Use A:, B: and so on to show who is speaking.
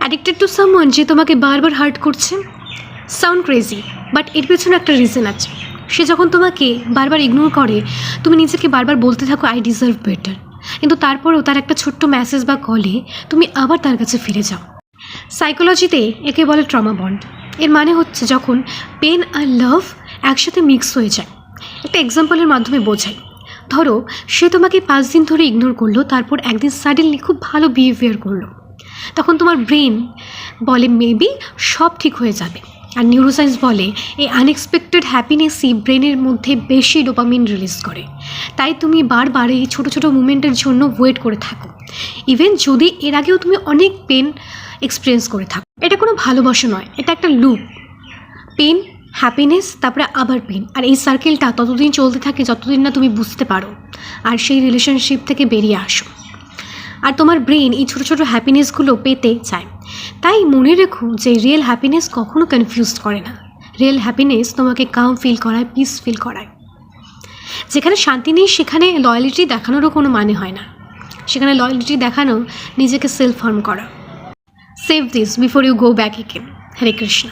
A: Addicted to someone যে তোমাকে বারবার হার্ট করছে। সাউন্ড ক্রেজি, বাট এর পেছনে একটা রিজন আছে। সে যখন তোমাকে বারবার ইগনোর করে, তুমি নিজেকে বারবার বলতে থাকো আই ডিজার্ভ বেটার, কিন্তু তারপরেও তার একটা ছোট্ট মেসেজ বা কলে তুমি আবার তার কাছে ফিরে যাও। সাইকোলজিতে একে বলে ট্রমা বন্ড। এর মানে হচ্ছে যখন পেন আর লাভ একসাথে মিক্স হয়ে যায়। একটা এক্সাম্পলের মাধ্যমে বোঝাই। ধরো সে তোমাকে 5 দিন ধরে ইগনোর করলো, তারপর একদিন সাডেনলি খুব ভালো বিহেভিয়ার করলো। তখন তোমার ব্রেন বলে মেবি সব ঠিক হয়ে যাবে, আর নিউরোসায়েন্স বলে এই আনএক্সপেক্টেড হ্যাপিনেসই ব্রেনের মধ্যে বেশি ডোপামিন রিলিজ করে। তাই তুমি বারবার এই ছোটো ছোটো মুমেন্টের জন্য ওয়েট করে থাকো, ইভেন যদি এর আগেও তুমি অনেক পেন এক্সপিরিয়েন্স করে থাকো। এটা কোনো ভালোবাসা নয়, এটা একটা লুপ। পেন, হ্যাপিনেস, তারপরে আবার পেন, আর এই সার্কেলটা ততদিন চলতে থাকে যতদিন না তুমি বুঝতে পারো আর সেই রিলেশনশিপ থেকে বেরিয়ে আসো। আর তোমার ব্রেন এই ছোটো ছোটো হ্যাপিনেসগুলো পেতে চায়। তাই মনে রেখো যে রিয়েল হ্যাপিনেস কখনো কনফিউজ করে না। রিয়েল হ্যাপিনেস তোমাকে কাম ফিল করায়, পিস ফিল করায়। যেখানে শান্তি নেই সেখানে লয়ালিটি দেখানোরও কোনো মানে হয় না। সেখানে লয়ালিটি দেখানো নিজেকে সেলফ হার্ম করা। Save this before you go back again. Hare Krishna.